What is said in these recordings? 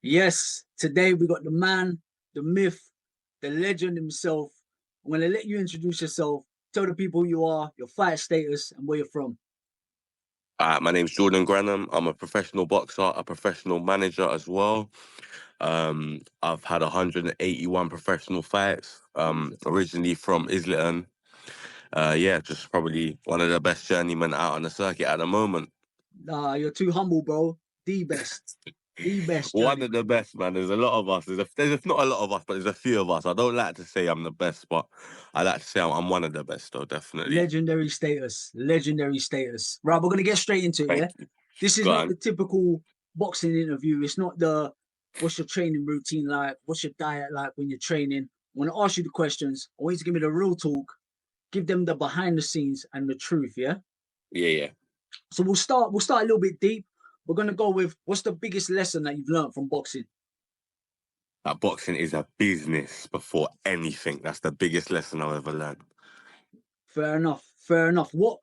Yes, today we got the man, the myth, the legend himself. I'm going to let you introduce yourself, tell the people who you are, your fight status, and where you're from. My name's Jordan Grannum. I'm a professional boxer, a professional manager as well. I've had 181 professional fights. Originally from Islington. Yeah, just probably one of the best journeymen out on the circuit at the moment. Nah, you're too humble, bro. The best. The best One journey. of the best, man. There's a lot of us. There's not a lot of us, but there's a few of us. I don't like to say I'm the best, but I like to say I'm one of the best, though, definitely. Legendary status. Legendary status. Right, we're going to get straight into it, Thank yeah? you. This is Go not on. the typical boxing interview. It's not the what's your training routine like? What's your diet like when you're training? I want to ask you the questions. I want you to give me the real talk. Give them the behind the scenes and the truth, yeah? Yeah, yeah. So we'll start a little bit deep. We're gonna go with what's the biggest lesson that you've learned from boxing? That boxing is a business before anything. That's the biggest lesson I've ever learned. Fair enough. Fair enough. What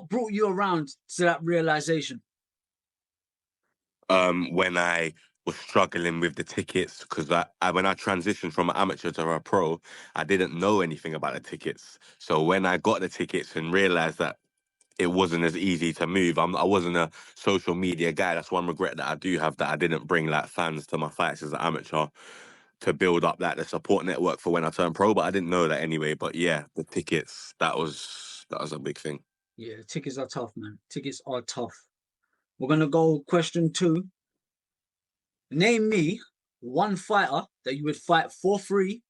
brought you around to that realization? When I was struggling with the tickets, because when I transitioned from an amateur to a pro, I didn't know anything about the tickets. So when I got the tickets and realized that it wasn't as easy to move, I wasn't a social media guy. That's one regret that I do have, that I didn't bring like fans to my fights as an amateur to build up like the support network for when I turned pro. But I didn't know that anyway. But yeah, the tickets, that was a big thing. Yeah, tickets are tough, man. Tickets are tough. We're gonna go question two. Name me one fighter that you would fight for free,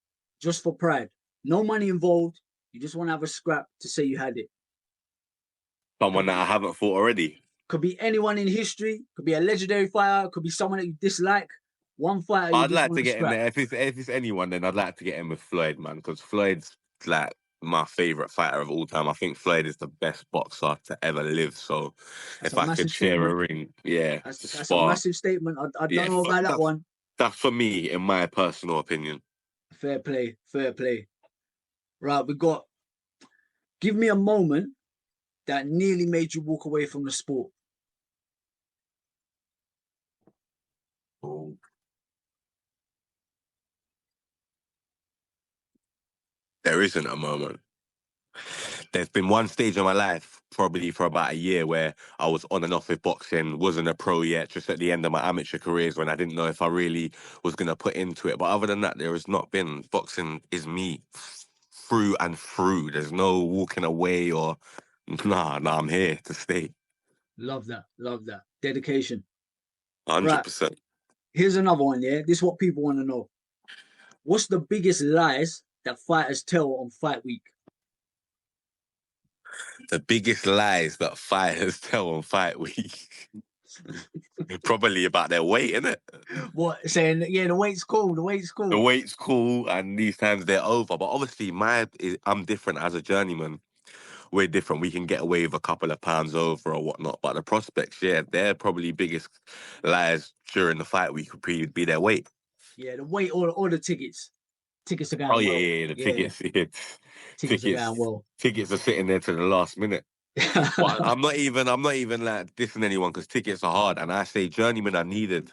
just for pride. No money involved. You just want to have a scrap to say you had it. Someone Could that I be haven't fought already. could be anyone in history. Could be a legendary fighter. Could be someone that you dislike. One fighter you I'd just like want to to get in scrap. there. If it's anyone, then I'd like to get in with Floyd, man, because Floyd's like my favorite fighter of all time. I think Floyd is the best boxer to ever live. So That's if a I could massive share a statement. ring, yeah, to That's a spar, massive statement. I don't yeah, know about that one. that's for me, in my personal opinion. Fair play, fair play. Right, we got. Give me a moment that nearly made you walk away from the sport. Oh. There isn't a moment. There's been one stage in my life, probably for about a year, where I was on and off with boxing, wasn't a pro yet, just at the end of my amateur careers when I didn't know if I really was going to put into it. But other than that, there has not been. Boxing is me through and through. There's no walking away or, nah, I'm here to stay. Love that, love that dedication. Right, 100%. here's another one. Yeah, this is what people want to know. What's the biggest lies that fighters tell on fight week? The biggest lies that fighters tell on fight week. Probably about their weight, innit? What saying? Yeah, the weight's cool. The weight's The cool. weight's cool, and these times they're over. But obviously, I'm different as a journeyman. We're different. We can get away with a couple of pounds over or whatnot. But the prospects, yeah, their probably biggest lies during the fight week would be their weight. Yeah, the weight or the tickets. Tickets are Oh going yeah, well. yeah, yeah, the Yeah, tickets, yeah. tickets are going tickets, well. tickets are sitting there to the last minute. But I'm not even like dissing anyone because tickets are hard, and I say journeymen are needed.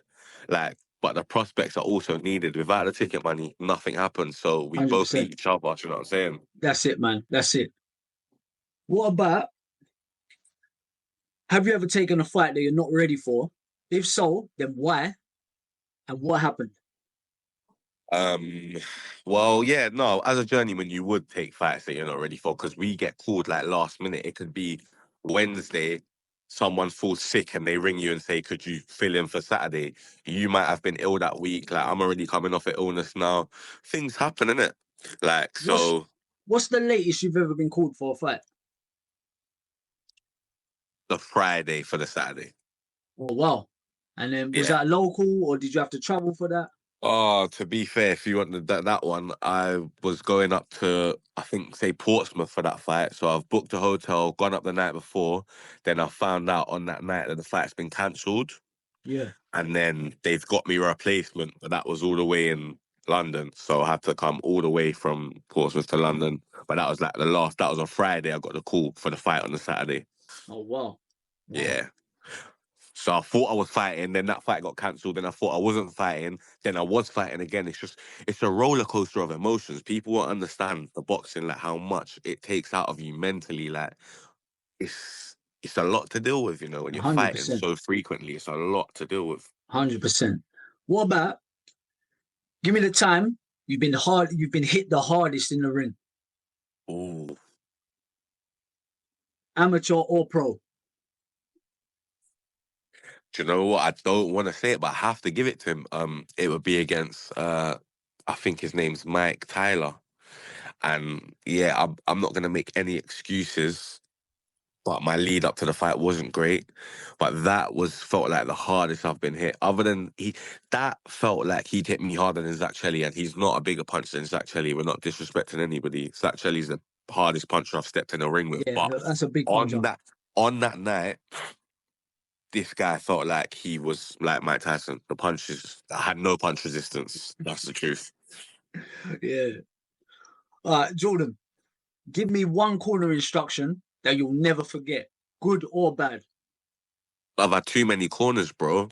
Like, but the prospects are also needed. Without the ticket money, nothing happens. So we both need 100%. each other. You know what I'm saying? That's it, man. That's it. What about, have you ever taken a fight that you're not ready for? If so, then why? And what happened? Um, well, yeah, no. As a journeyman, you would take fights that you're not ready for because we get called like last minute. It could be Wednesday, someone falls sick and they ring you and say, "Could you fill in for Saturday?" You might have been ill that week. Like I'm already coming off an illness now. Things happen, innit? Like What's so, what's the latest you've ever been called for a fight? the Friday for the Saturday. Oh wow. And then was Yeah. that local or did you have to travel for that? Oh, to be fair, if you want that one, I was going up to, I think, say Portsmouth for that fight. So I've booked a hotel, gone up the night before. Then I found out on that night that the fight's been cancelled. Yeah. And then they've got me a replacement, but that was all the way in London. So I had to come all the way from Portsmouth to London. But that was like that was on Friday. I got the call for the fight on the Saturday. Oh wow. Wow. Yeah. So I thought I was fighting, then that fight got cancelled, then I thought I wasn't fighting, then I was fighting again. It's a roller coaster of emotions. People won't understand the boxing, like how much it takes out of you mentally. Like it's a lot to deal with, when you're fighting 100%. so frequently. It's a lot to deal with. 100%. What about, give me the time you've been hit the hardest in the ring, Ooh. amateur or pro? Do you know what? I don't want to say it, but I have to give it to him. It would be against I think his name's Mike Tyler. And yeah, I'm not gonna make any excuses, but my lead up to the fight wasn't great. But that felt like the hardest I've been hit. Other than that felt like he'd hit me harder than Zach Chelli, and he's not a bigger puncher than Zach Chelli. We're not disrespecting anybody. Zach Chelli's the hardest puncher I've stepped in a ring with. Yeah, But that's a big on puncher. that night, this guy felt like he was like Mike Tyson. The punches, I had no punch resistance. That's the truth. Yeah. All right, Jordan, give me one corner instruction that you'll never forget, good or bad. I've had too many corners, bro.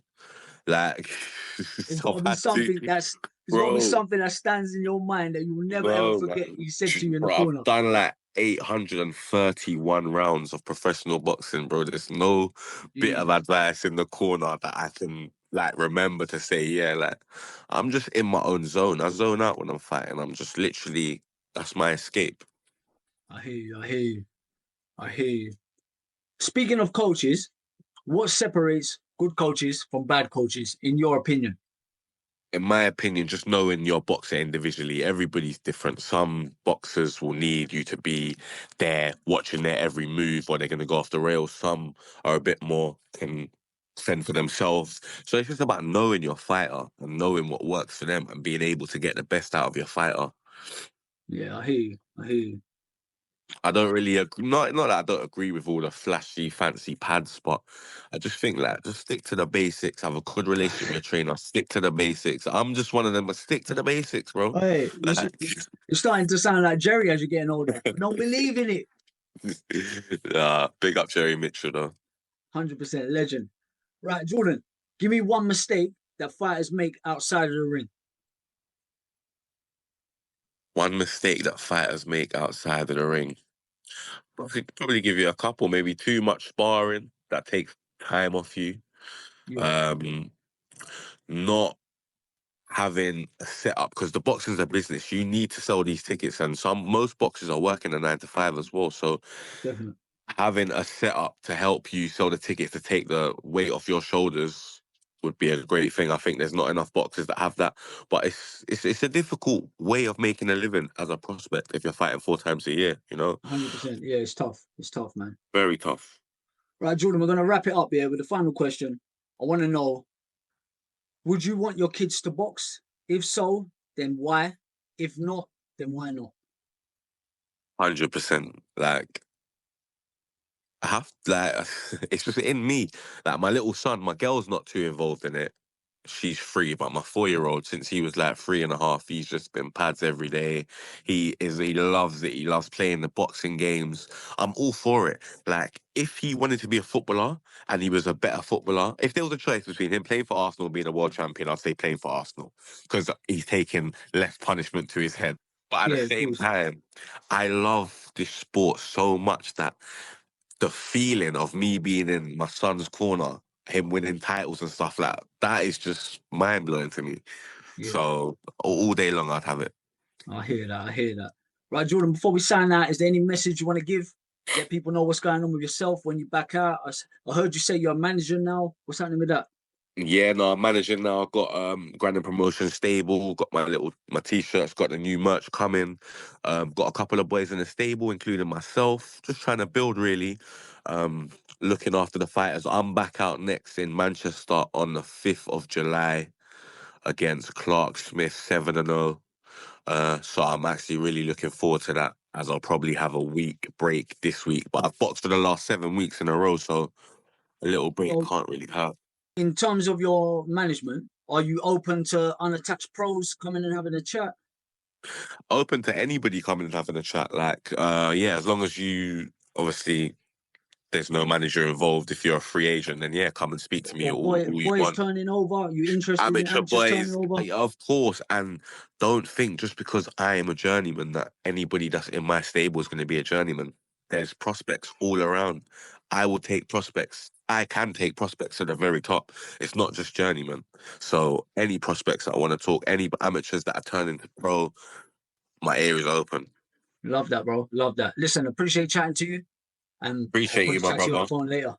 Like, It's got to I've be had to, something that's it's got to be bro. something that stands in your mind that you will never ever No, forget. man. He said to you in the Bro, I've corner. done like 831 rounds of professional boxing, bro. There's no bit of Jesus. advice in the corner that I can like remember to say, yeah, like I'm just in my own zone. I zone out when I'm fighting. I'm just literally that's my escape. I hear you. I hear you. I hear you. Speaking of coaches, what separates good coaches from bad coaches, in your opinion? In my opinion, just knowing your boxer individually, everybody's different. Some boxers will need you to be there watching their every move or they're going to go off the rails. Some are a bit more, can fend for themselves. So it's just about knowing your fighter and knowing what works for them and being able to get the best out of your fighter. Yeah, I hear you. I hear you. I don't really agree, not that I don't agree with all the flashy, fancy pads, but I just think like just stick to the basics. Have a good relationship with your trainer. Stick to the basics. I'm just one of them, but stick to the basics, bro. Hey, Like, you're starting to sound like Jerry as you're getting older. I don't believe in it. big up Jerry Mitchell though. 100% legend. Right, Jordan, give me one mistake that fighters make outside of the ring. One mistake that fighters make outside of the ring. I could probably give you a couple, maybe too much sparring that takes time off you. Yeah, Um, not having a setup because the boxing's a business. You need to sell these tickets, and most boxers are working a 9 to 5 as well. So definitely. having a setup to help you sell the tickets to take the weight off your shoulders would be a great thing. I think there's not enough boxers that have that, but it's a difficult way of making a living as a prospect if you're fighting 4 times a year. 100%. Yeah, it's tough. It's tough, man. Very tough. Right, Jordan, we're going to wrap it up here with the final question. I want to know, would you want your kids to box? If so, then why? If not, then why not? 100%. Like I have like it's just in me. Like my little son, my girl's not too involved in it. She's 3, but my 4-year-old, since he was like 3.5, he's just been pads every day. He loves it. He loves playing the boxing games. I'm all for it. Like if he wanted to be a footballer and he was a better footballer, if there was a choice between him playing for Arsenal and being a world champion, I'd say playing for Arsenal because he's taking less punishment to his head. But at the Yeah, of same course. time, I love this sport so much that the feeling of me being in my son's corner, him winning titles and stuff like that is just mind blowing to me. Yeah, So all day long, I'd have it. I hear that. I hear that. Right, Jordan, before we sign out, is there any message you want to give? Let people know what's going on with yourself when you back out. I heard you say you're a manager now. What's happening with that? Yeah, no, I'm managing now. I've got Grannum promotion stable. Got my t-shirts. Got the new merch coming. Got a couple of boys in the stable, including myself. Just trying to build really. Um, looking after the fighters. I'm back out next in Manchester on the 5th of July against Clark Smith 7-0. So I'm actually really looking forward to that, as I'll probably have a week break this week. But I've boxed for the last 7 weeks in a row, so a little break So, can't really hurt. in terms of your management, are you open to unattached pros coming and having a chat? Open to anybody coming and having a chat. Like, yeah, as long as you obviously there's no manager involved. If you're a free agent, then yeah, come and speak to me all you Boys want. turning over. You interested in Amateur amateurs turning boys, over? of course, and don't think just because I am a journeyman that anybody that's in my stable is going to be a journeyman. There's prospects all around. I will take prospects. I can take prospects at the very top. It's not just journeyman. So any prospects that I want to talk, any amateurs that are turning to pro, my ear is open. Love that, bro. Love that. Listen, appreciate chatting to you. And I'll Appreciate probably you, my chat to you on brother. the phone later.